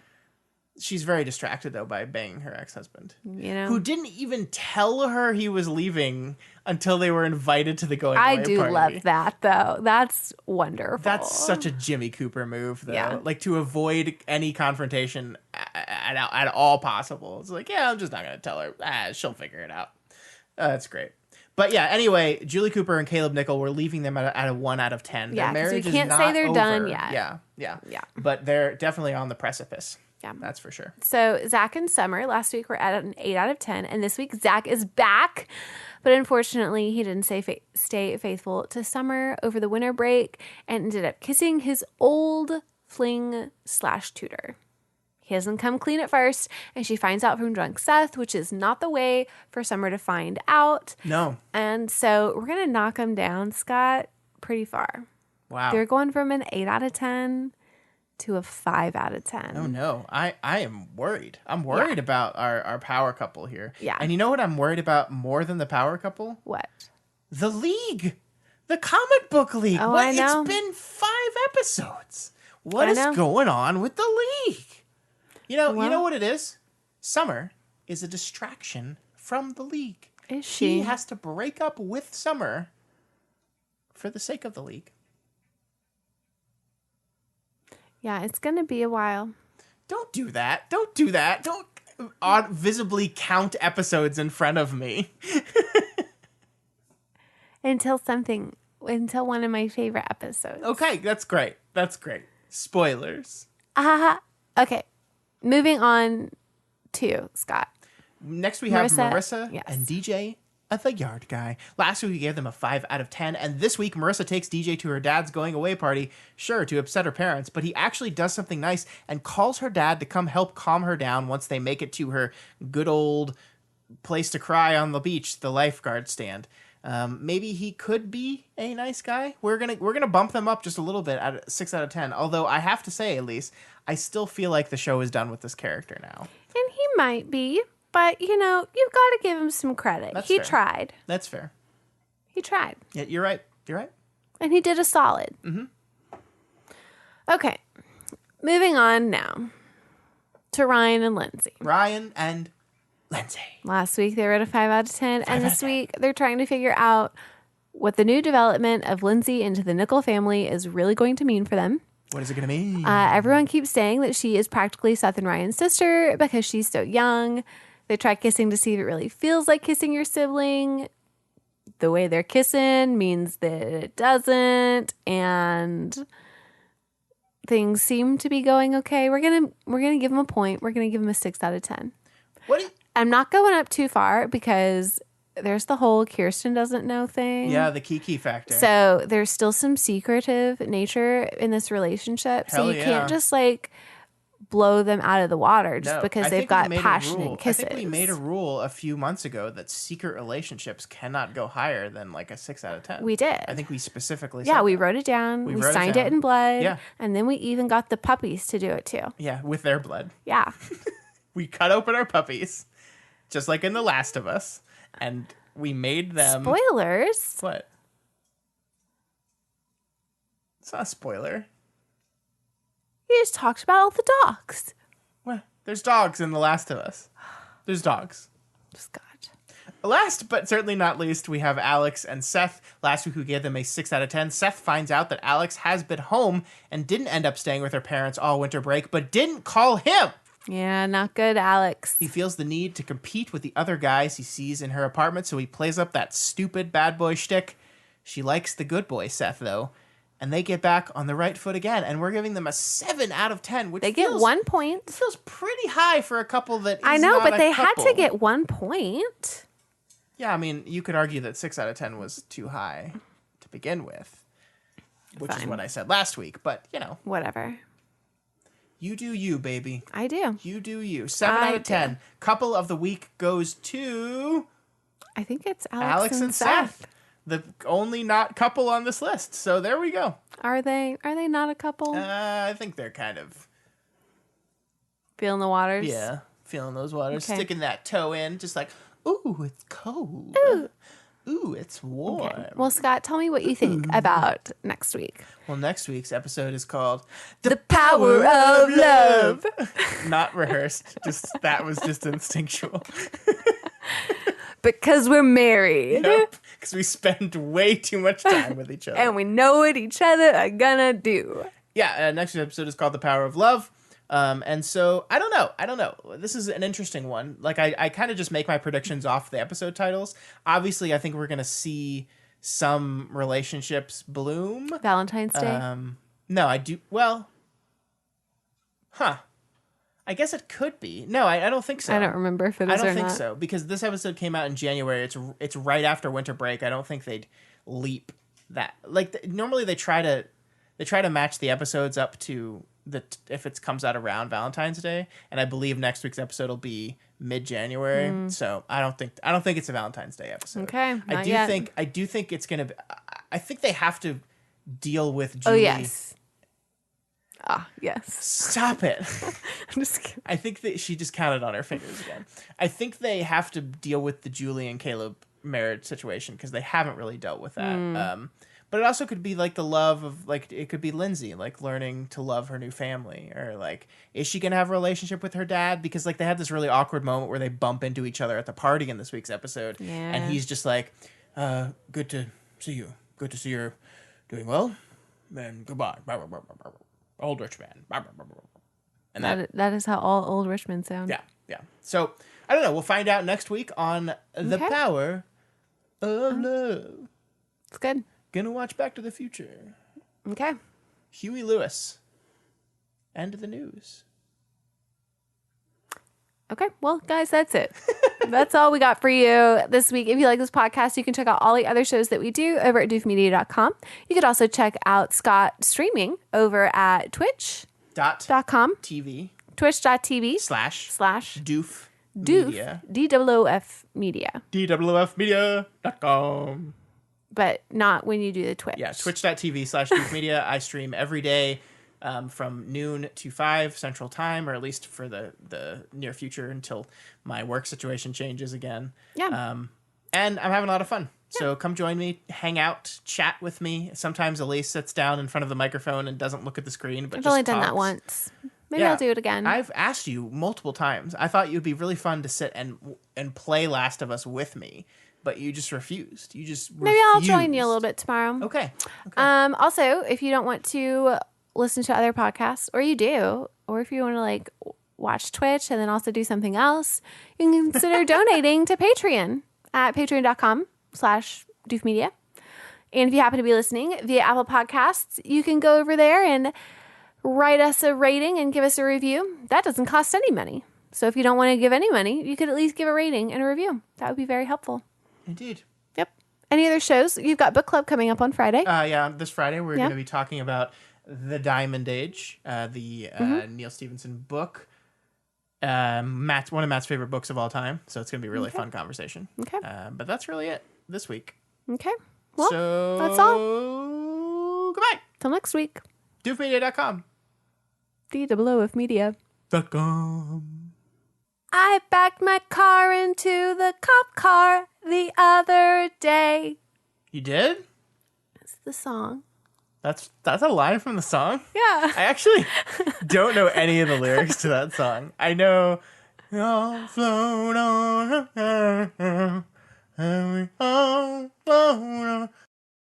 She's very distracted, though, by banging her ex-husband. You know. Who didn't even tell her he was leaving until they were invited to the going away I do party. love that, though. That's wonderful. That's such a Jimmy Cooper move, though. Yeah. Like, to avoid any confrontation at all possible. It's like, yeah, I'm just not going to tell her. She'll figure it out. That's great. But yeah, anyway, Julie Cooper and Caleb Nickel, we're leaving them at a 1 out of 10. Yeah, Their 'cause we marriage can't is say not they're over. done yet. Yeah. Yeah. But they're definitely on the precipice. Yeah. That's for sure. So Zach and Summer last week were at an 8 out of 10, and this week Zach is back, but unfortunately he didn't stay faithful to Summer over the winter break and ended up kissing his old fling/tutor. He doesn't come clean at first, and she finds out from drunk Seth, which is not the way for Summer to find out. No. And so we're going to knock him down, Scott, pretty far. Wow. They're going from an 8 out of 10 to a 5 out of 10. Oh, no. I am worried. I'm worried about our power couple here. Yeah. And you know what I'm worried about more than the power couple? What? The League. The comic book league. Oh, I know. It's been 5 episodes. What I is know. going on with the League? You know Well- what it is? Summer is a distraction from the League. Is she? He has to break up with Summer for the sake of the League. Yeah, it's going to be a while. Don't do that. Don't visibly count episodes in front of me. Until one of my favorite episodes. Okay, that's great. Spoilers. Okay. Moving on to Scott. Next we have Marissa, Marissa and DJ, the yard guy. Last week we gave them a 5 out of 10, and this week Marissa takes DJ to her dad's going away party, sure, to upset her parents, but he actually does something nice and calls her dad to come help calm her down once they make it to her good old place to cry on the beach, the lifeguard stand. Maybe he could be a nice guy. We're gonna bump them up just a little bit at 6 out of 10. Although I have to say, Elyse, I still feel like the show is done with this character now. And he might be, but you've got to give him some credit. That's He fair. tried. That's fair. He tried. Yeah, you're right. And he did a solid. Mm-hmm. Okay. Moving on now to Ryan and Lindsay. Ryan and Lindsay. Last week they were at a 5 out of 10, and this week they're trying to figure out what the new development of Lindsay into the Nickel family is really going to mean for them. What is it going to mean? Everyone keeps saying that she is practically Seth and Ryan's sister because she's so young. They try kissing to see if it really feels like kissing your sibling. The way they're kissing means that it doesn't, and things seem to be going okay. We're gonna give them a point. We're gonna give them a 6 out of 10. I'm not going up too far because there's the whole Kirsten doesn't know thing. Yeah, the Kiki factor. So there's still some secretive nature in this relationship. Hell so you yeah. can't just blow them out of the water just No, because I they've think we got made a passionate rule. kisses. I think we made a rule a few months ago that secret relationships cannot go higher than a 6 out of 10. We did. I think we specifically Yeah, said we that. wrote it down. We wrote signed down. it in blood. Yeah. And then we even got the puppies to do it too. Yeah, with their blood. Yeah. We cut open our puppies, just like in The Last of Us, and we made them... Spoilers. What? It's not a spoiler. You just talked about all the dogs. What? There's dogs in The Last of Us. There's dogs. Scott. Last but certainly not least, we have Alex and Seth. Last week we gave them a 6 out of 10. Seth finds out that Alex has been home and didn't end up staying with her parents all winter break, but didn't call him. Yeah, not good, Alex. He feels the need to compete with the other guys he sees in her apartment, so he plays up that stupid bad boy shtick. She likes the good boy, Seth, though. And they get back on the right foot again, and we're giving them a 7 out of 10, which They get 1 point. feels pretty high for a couple that is I know, not but a they had couple. to get 1 point. Yeah, I mean, you could argue that 6 out of 10 was too high to begin with, which is Fine. what I said last week. But, Whatever. you do you, baby. I do. You do you. 7 I out of 10. do. Couple of the week goes to I think it's Alex and Seth, the only not couple on this list. So there we go. Are they not a couple? I think they're kind of, Feeling the waters? yeah, feeling those waters, Okay. sticking that toe in, just like, ooh, it's cold. Ooh, it's warm. Okay. Well, Scott, tell me what you think about next week. Well, next week's episode is called The Power of Love. Not rehearsed. That was just instinctual. Because we're married. Because we spend way too much time with each other. And we know what each other are gonna do. Yeah, next episode is called The Power of Love. And so, I don't know. This is an interesting one. I kind of just make my predictions off the episode titles. Obviously, I think we're going to see some relationships bloom. Valentine's Day? No, I do. Well, I guess it could be. No, I don't think so. I don't remember if it is I or don't think not. so, because this episode came out in January. It's right after winter break. I don't think they'd leap that. Normally they try to match the episodes up to if it comes out around Valentine's Day, and I believe next week's episode will be mid-January. So I don't think it's a Valentine's Day episode. Okay, I do think it's gonna be. I think they have to deal with Julie. Oh yes. Ah, yes. Stop it. I'm just kidding. I think that she just counted on her fingers again. I think they have to deal with the Julie and Caleb marriage situation because they haven't really dealt with that. But it also could be like the love of like it could be Lindsay like learning to love her new family, or like is she gonna have a relationship with her dad, because like they had this really awkward moment where they bump into each other at the party in this week's episode, and he's just like, good to see you, good to see you're doing well, and goodbye, old rich man. And that is how all old rich men sound. Yeah. So I don't know, we'll find out next week on the power of love. It's good. Gonna watch Back to the Future. Okay. Huey Lewis. End of the news. Okay. Well, guys, that's it. That's all we got for you this week. If you like this podcast, you can check out all the other shows that we do over at doofmedia.com. You could also check out Scott streaming over at twitch.com. TV. Twitch.tv Slash. Doof. Media. DWF Media. DWFmedia.com. But not when you do the Twitch. Yeah, twitch.tv/doofmedia. I stream every day from noon to 5 Central Time, or at least for the near future until my work situation changes again. Yeah. And I'm having a lot of fun. So come join me, hang out, chat with me. Sometimes Elyse sits down in front of the microphone and doesn't look at the screen, but I've just only done talks. that once. Maybe I'll do it again. I've asked you multiple times. I thought it would be really fun to sit and play Last of Us with me, but you just refused. Maybe I'll join you a little bit tomorrow. Okay. Also, if you don't want to listen to other podcasts, or you do, or if you want to like watch Twitch and then also do something else, you can consider donating to Patreon at patreon.com/doofmedia. And if you happen to be listening via Apple Podcasts, you can go over there and write us a rating and give us a review. That doesn't cost any money. So if you don't want to give any money, you could at least give a rating and a review. That would be very helpful. Indeed. Yep. Any other shows? You've got book club coming up on Friday. This Friday we're going to be talking about The Diamond Age, the Neil Stephenson book. One of Matt's favorite books of all time. So it's going to be a really fun conversation. Okay. But that's really it this week. Okay. Well, so that's all. Goodbye. Till next week. Doofmedia.com. DWFmedia.com. I backed my car into the cop car the other day. You did? It's the song. That's a line from the song? Yeah. I actually don't know any of the lyrics to that song. I know, all float on, and we all float on.